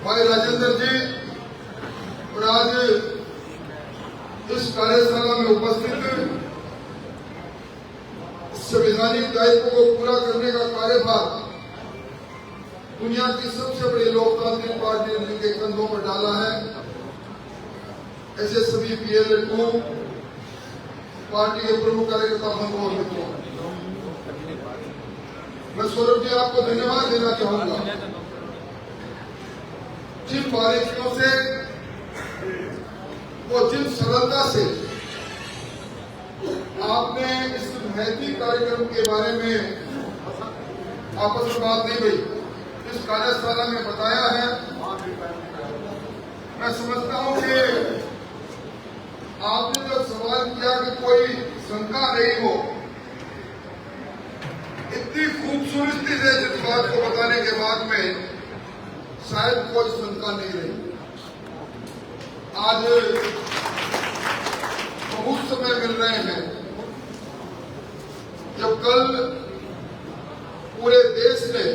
भाई राजेंद्र जी और आज इस कार्यशाला में उपस्थित संवैधानिक दायित्व को पूरा करने का कार्यभार दुनिया की सबसे बड़ी लोकतांत्रिक पार्टी ने जिनके कंधों पर डाला है, ऐसे सभी PLA-2 पार्टी के प्रमुख कार्यकर्ता बंधुओं और मित्रों, मैं सौरभ जी आपको धन्यवाद देना चाहूंगा। जिन बारीकियों से वो जिन सरलता से आपने इस महती कार्यक्रम के बारे में आपस में बात नहीं हुई, इस कार्यशाला में बताया है, मैं समझता हूं कि आपने जब सवाल किया कि कोई शंका नहीं हो, इतनी खूबसूरती से जिस बात को बताने के बाद में शायद कोई शंका नहीं रही। आज बहुत समय मिल रहे हैं जब कल पूरे देश ने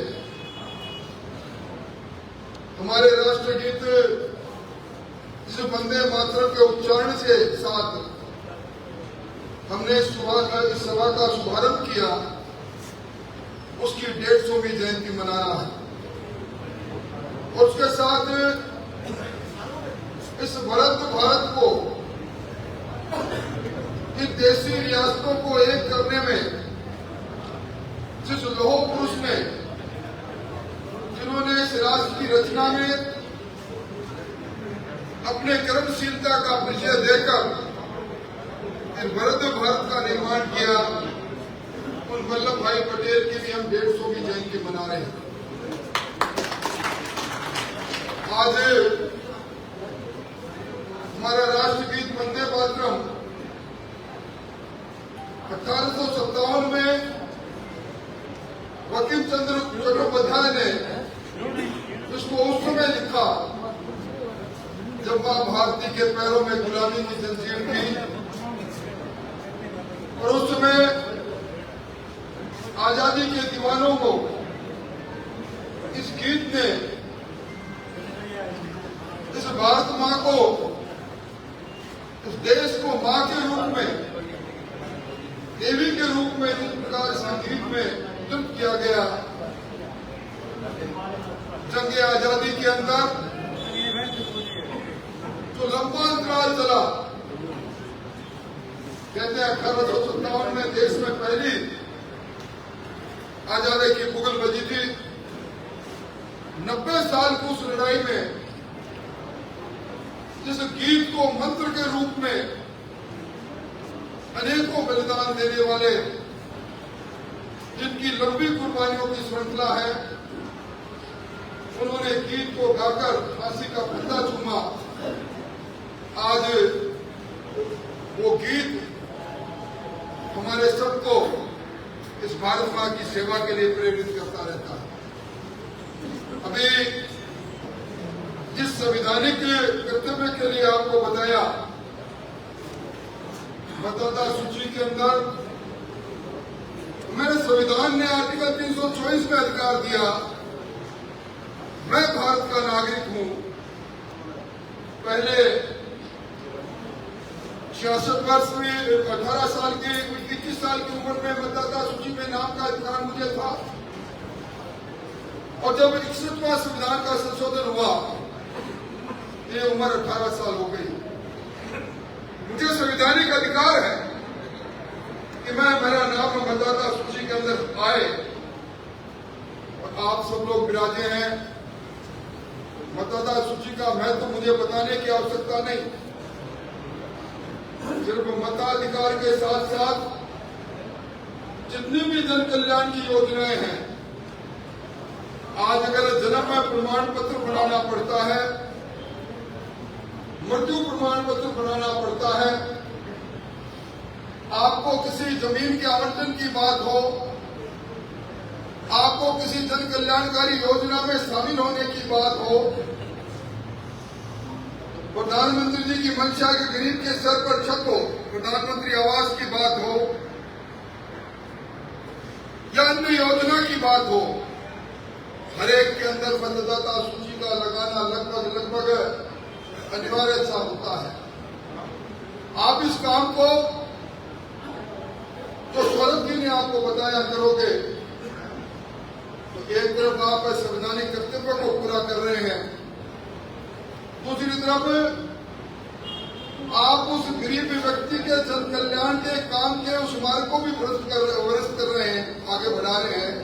हमारे राष्ट्रगीत जिस वंदे मातरम के उच्चारण के साथ हमने इस सभा का शुभारंभ किया, उसकी 150वीं जयंती मना रहा है और उसके साथ इस वृहद भारत को, इन देशी रियासतों को एक करने में जिस लौह पुरुष ने, जिन्होंने इस राष्ट्र की रचना में अपने कर्मशीलता का परिचय देकर इन वृहद भारत का निर्माण किया, उन वल्लभ भाई पटेल की भी हम 150वीं जयंती मना रहे हैं। आज हमारा राष्ट्रगीत वंदे मातरम 1857 में बंकिम चंद्र चट्टोपाध्याय ने इसको उस समय लिखा जब मां भारती के पैरों में गुलामी की जंजीर थी, और उस समय आजादी के दीवानों को इस गीत ने, इस भारत मां को, इस देश को मां के रूप में, देवी के रूप में जिस प्रकार संगीत में युक्त किया गया, जंग आजादी के अंदर जो लंबा अंतराल चला, कहते हैं 1857 में देश में पहली आजादी की पुगल बजी थी। 90 साल की उस लड़ाई में जिस गीत को मंत्र के रूप में अनेकों बलिदान देने वाले, जिनकी लंबी कुर्बानियों की श्रृंखला है, उन्होंने गीत को गाकर फांसी का फंदा चूमा। आज वो गीत हमारे सबको इस भारत मां की सेवा के लिए प्रेरित करता रहता है। अभी जिस संवैधानिक कर्तव्य के लिए आपको बताया, मतदाता सूची के अंदर मेरे संविधान ने आर्टिकल 324 में अधिकार दिया, मैं भारत का नागरिक हूं। पहले 66 वर्ष में 18 साल के 21 साल की उम्र में मतदाता सूची में नाम का अधिकार मुझे था, और जब 61वां संविधान का संशोधन हुआ, ये उम्र 18 साल हो गई। मुझे संवैधानिक अधिकार है कि मेरा नाम मतदाता सूची के अंदर आए, और आप सब लोग विराजे हैं। मतदाता सूची का महत्व मुझे बताने की आवश्यकता नहीं, सिर्फ मताधिकार के साथ साथ जितनी भी जन कल्याण की योजनाएं हैं, आज अगर जन्म प्रमाण पत्र बनाना पड़ता है, मृत्यु प्रमाण पत्र बनाना पड़ता है, आपको किसी जमीन के आवंटन की बात हो, आपको किसी जन कल्याणकारी योजना में शामिल होने की बात हो, प्रधानमंत्री जी की मंशा के गरीब के सर पर छत हो, प्रधानमंत्री आवास की बात हो, या अन्य योजना की बात हो, हर एक के अंदर मतदाता सूची का लगाना लगभग अनिवार्य सा होता है। आप इस काम को जो सौरभ जी ने आपको बताया करोगे, तो एक तरफ आप संवैधानिक कर्तव्य को पूरा कर रहे हैं, दूसरी तरफ आप उस गरीब व्यक्ति के जन कल्याण के काम के उस मार्ग को भी वरिष्ठ कर रहे हैं, आगे बढ़ा रहे हैं।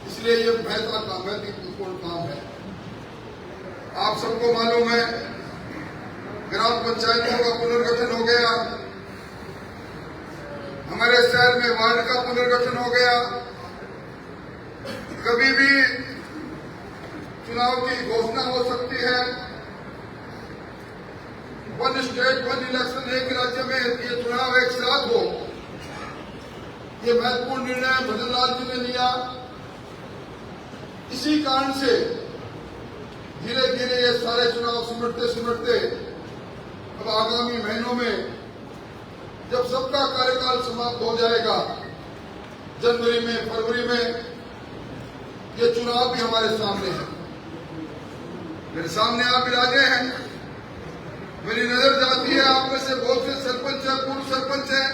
इसलिए ये महत्वपूर्ण काम है। आप सबको मालूम है, ग्राम पंचायतों का पुनर्गठन हो गया, हमारे शहर में वार्ड का पुनर्गठन हो गया। कभी भी चुनाव की घोषणा हो सकती है। वन स्टेट वन इलेक्शन, एक राज्य में ये चुनाव एक साथ हो, ये महत्वपूर्ण निर्णय भजन लाल जी ने लिया। इसी कारण से धीरे धीरे ये सारे चुनाव सिमटते अब आगामी महीनों में जब सबका कार्यकाल समाप्त हो जाएगा, जनवरी में, फरवरी में, ये चुनाव भी हमारे सामने है। मेरे सामने आप विराजे हैं। मेरी नजर जाती है, आप में से बहुत से सरपंच है, पूर्व सरपंच है,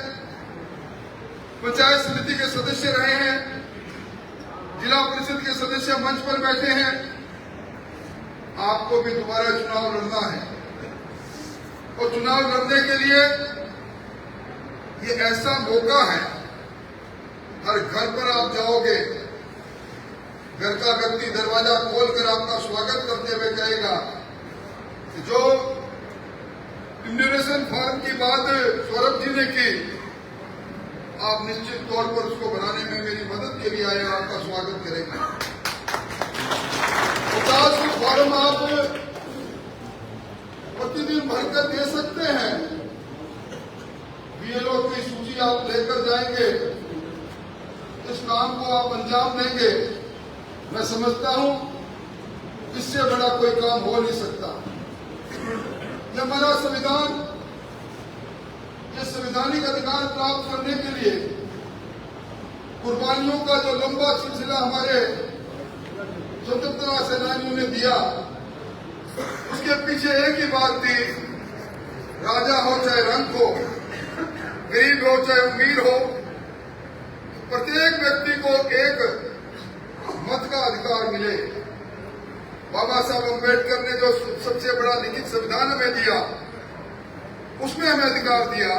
पंचायत समिति के सदस्य रहे हैं, जिला परिषद के सदस्य मंच पर बैठे हैं। आपको भी दोबारा चुनाव लड़ना है और चुनाव लड़ने के लिए ये ऐसा मौका है। हर घर पर आप जाओगे, घर का व्यक्ति दरवाजा खोलकर आपका स्वागत करते हुए कहेगा कि जो इम्यूनेशन फॉर्म की बात सौरभ जी ने की, आप निश्चित तौर पर उसको बनाने में मेरी मदद के लिए आए, आपका स्वागत करेंगे। 50 फॉर्म आप प्रतिदिन भरकर दे सकते हैं। बीएलओ की सूची आप लेकर जाएंगे, इस काम को आप अंजाम देंगे। मैं समझता हूं इससे बड़ा कोई काम हो नहीं सकता। ये हमारा संविधान, ये संवैधानिक अधिकार प्राप्त करने के लिए कुर्बानियों का जो लंबा सिलसिला हमारे स्वतंत्रता सेनानियों ने दिया, उसके पीछे एक ही बात थी, राजा हो चाहे रंक हो, गरीब हो चाहे अमीर हो, प्रत्येक व्यक्ति को एक मत का अधिकार मिले। बाबा साहब अम्बेडकर ने जो सबसे बड़ा लिखित संविधान हमें दिया, उसमें हमें अधिकार दिया।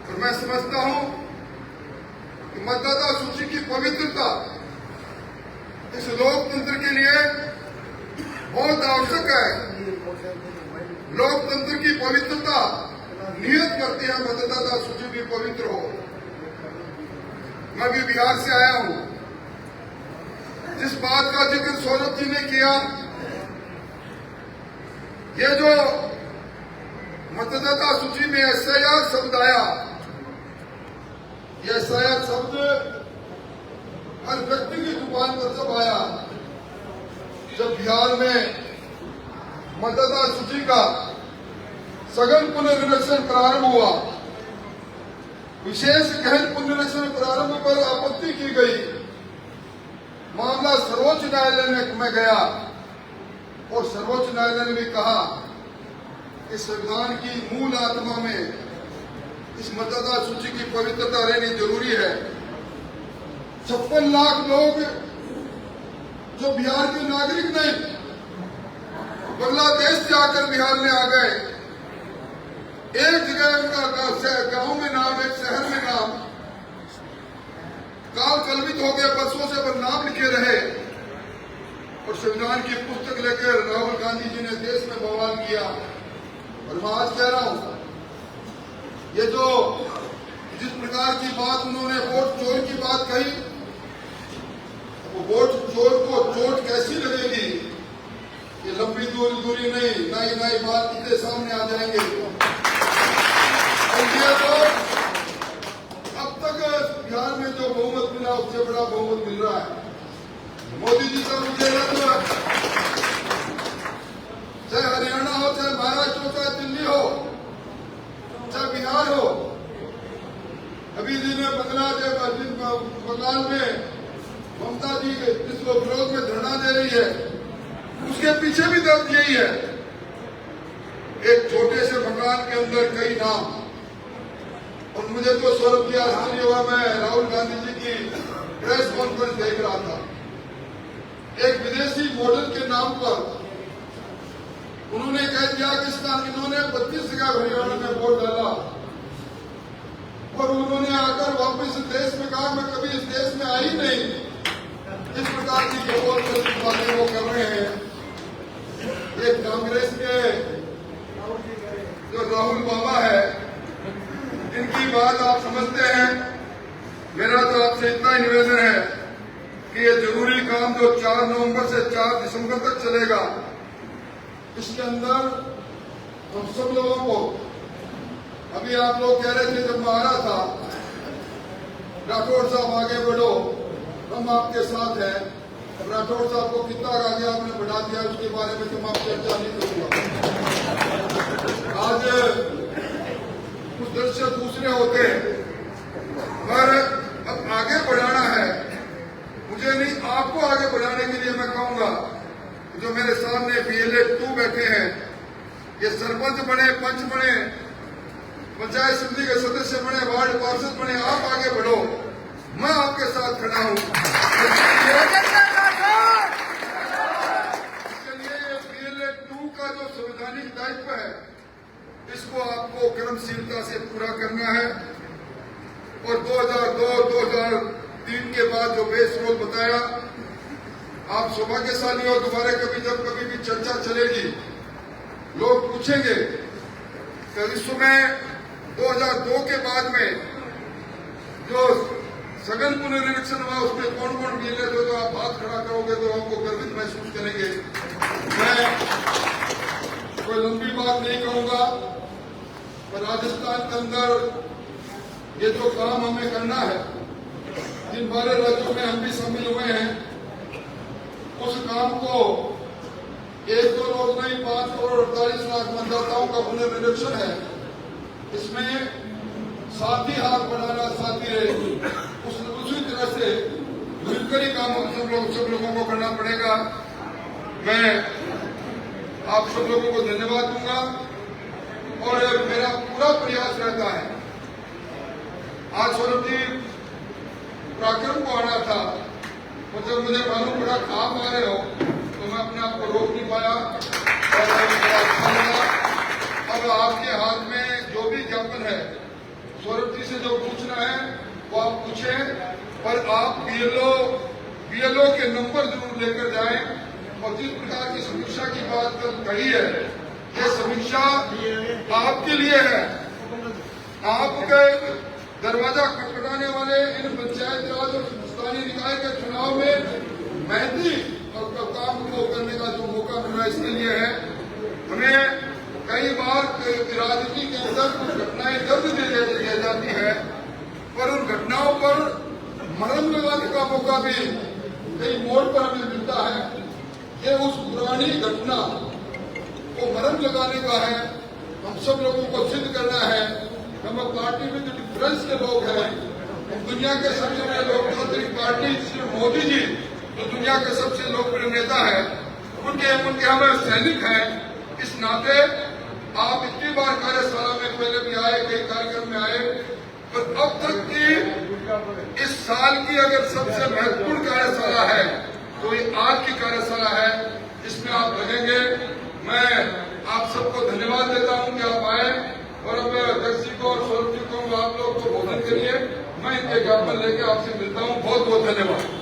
और मैं समझता हूं कि मतदाता सूची की पवित्रता इस लोकतंत्र के लिए बहुत आवश्यक है। लोकतंत्र की पवित्रता नियत करती है मतदाता सूची भी पवित्र हो। मैं भी बिहार से आया हूं। जिस बात का जिक्र सौरभ जी ने किया, ये जो मतदाता सूची में एसआईआर शब्द आया, यह एसआईआर शब्द हर व्यक्ति की जुबान पर जब आया, जब बिहार में मतदाता सूची का सघन पुनर्निरीक्षण प्रारंभ हुआ, विशेष गहन पुनर्निरीक्षण प्रारंभ पर आपत्ति की गई, मामला सर्वोच्च न्यायालय में गया और सर्वोच्च न्यायालय ने भी कहा कि संविधान की मूल आत्मा में इस मतदाता सूची की पवित्रता रहनी जरूरी है। 56 लाख लोग जो बिहार के नागरिक नहीं, बांग्लादेश से आकर बिहार में आ गए, एक जगह उनका गांव में नाम, एक शहर में नाम काल कल्पित हो गए, बरसों से बदनाम लिखे रहे और संविधान की पुस्तक लेकर राहुल गांधी जी ने देश में बवाल किया। और मैं आज कह रहा हूं, ये जो जिस प्रकार की बात उन्होंने वोट चोर की बात कही, वो वोट चोर को चोट कैसी लगेगी, ये लंबी दूरी नहीं, नई बात इनके सामने आ जाएंगे। और ये तो अब तक बिहार में जो बहुमत मिला, उससे बड़ा बहुमत मिल रहा है। मोदी जी का मुझे चाहे हरियाणा हो, चाहे महाराष्ट्र हो, चाहे दिल्ली हो, चाहे बिहार हो, अभी दिन बंगाल में ममता जी जिसको विरोध में धरना रही है, उसके पीछे भी दर्द यही है। एक छोटे से मकान के अंदर कई नाम, और मुझे तो सौरभ जी आश्चर्य हुआ, मैं राहुल गांधी जी की प्रेस कॉन्फ्रेंस देख रहा था। एक विदेशी मॉडल के नाम पर उन्होंने कह दिया कि इन्होंने 32 जगह हरियाणा में वोट डाला, और उन्होंने आकर वापस इस देश में कहा मैं कभी इस देश में आई नहीं। इस प्रकार की जो बातें वो कर रहे हैं। एक कांग्रेस के जो राहुल बाबा है, इनकी बात आप समझते हैं। मेरा तो आपसे इतना ही निवेदन है कि ये जरूरी काम जो 4 नवंबर से 4 दिसंबर तक चलेगा, इसके अंदर हम सब लोगों को, अभी आप लोग कह रहे थे जब मैं आ रहा था, राठौड़ साहब आगे बढ़ो, हम आपके साथ हैं। अब राठौड़ साहब को कितना आगे आपने बढ़ा दिया उसके बारे में तो मैं चर्चा नहीं करूंगा। आज कुछ दर्शक दूसरे होते हैं, पर अब आगे बढ़ाना है। मुझे नहीं, आपको आगे बढ़ाने के लिए मैं कहूंगा, जो मेरे सामने BLA 2 बैठे हैं, ये सरपंच बने, पंच बने, पंचायत समिति के सदस्य बने, वार्ड पार्षद बने, आप आगे बढ़ो, मैं आपके साथ खड़ा हूं। इसलिए BLA 2 का जो संवैधानिक दायित्व है, इसको आपको कर्मशीलता से पूरा करना है। और 2002-2003 के बाद जो बेस रोल बताया, आप सौभाग्यशाली हो, दोबारा जब कभी भी चर्चा चलेगी, लोग पूछेंगे कि इस समय 2002 के बाद में जो सघन पुनरीक्षण हुआ उसमें कौन कौन BLA थे, तो आप हाथ खड़ा करोगे तो हमको गर्वित महसूस करेंगे। मैं कोई लंबी बात नहीं कहूंगा, पर राजस्थान के अंदर ये जो काम हमें करना है, जिन 12 राज्यों में हम भी शामिल हुए हैं, उस काम को 1-2 रोज नहीं, 5 करोड़ 48 लाख मतदाताओं का पुनर्निरीक्षण है। इसमें साथी हाथ बढ़ाना, साथी रहे, उसी तरह से मिलकर ही काम सब लोगों को करना पड़ेगा। मैं आप सब लोगों को धन्यवाद दूंगा, और मेरा पूरा प्रयास रहता है। आज सौरभ जी पराक्रम को आना था, और जब मुझे मालूम पड़ा आप आ रहे हो, तो मैं अपने आप को रोक नहीं पाया, और अच्छा लगा। अब आपके हाथ में जो भी ज्ञापन है, सौरभ जी से जो पूछना है वो आप पूछें, पर आप BLO के नंबर जरूर लेकर जाएं। और जिस प्रकार की समीक्षा की बात कही है, ये समीक्षा आपके लिए है। आपके दरवाजा खटखटाने वाले इन पंचायत राज और स्थानीय निकाय के चुनाव में मेहनती और काम को करने का जो मौका मिला, इसके लिए है। हमें कई बार राजनीति के अंदर कुछ घटनाएं दर्द दे जाती है, पर उन घटनाओं पर मरहम लगाने का मौका भी कई मोड़ पर हमें मिलता है। ये उस पुरानी घटना को मरहम लगाने का है। हम सब लोगों को सिद्ध करना है। हम पार्टी में जो डिफरेंस के लोग हैं, हम दुनिया के सबसे बड़े लोकतांत्रिक पार्टी मोदी जी, जो दुनिया के सबसे लोकप्रिय नेता है, उनके हमें सैनिक हैं। इस नाते आप इतनी बार कार्यशाला में पहले भी आए, कई कार्यक्रम में आए, और अब तक की इस साल की अगर सबसे महत्वपूर्ण कार्यशाला है तो ये आज की कार्यशाला है, इसमें आप लगेंगे। मैं आप सबको धन्यवाद देता हूं कि आप आए, और अब अध्यक्ष जी को और सौरभ जी को आप लोग को भोजन करिए। मैं इनके ज्ञापन लेके आपसे मिलता हूं। बहुत बहुत धन्यवाद।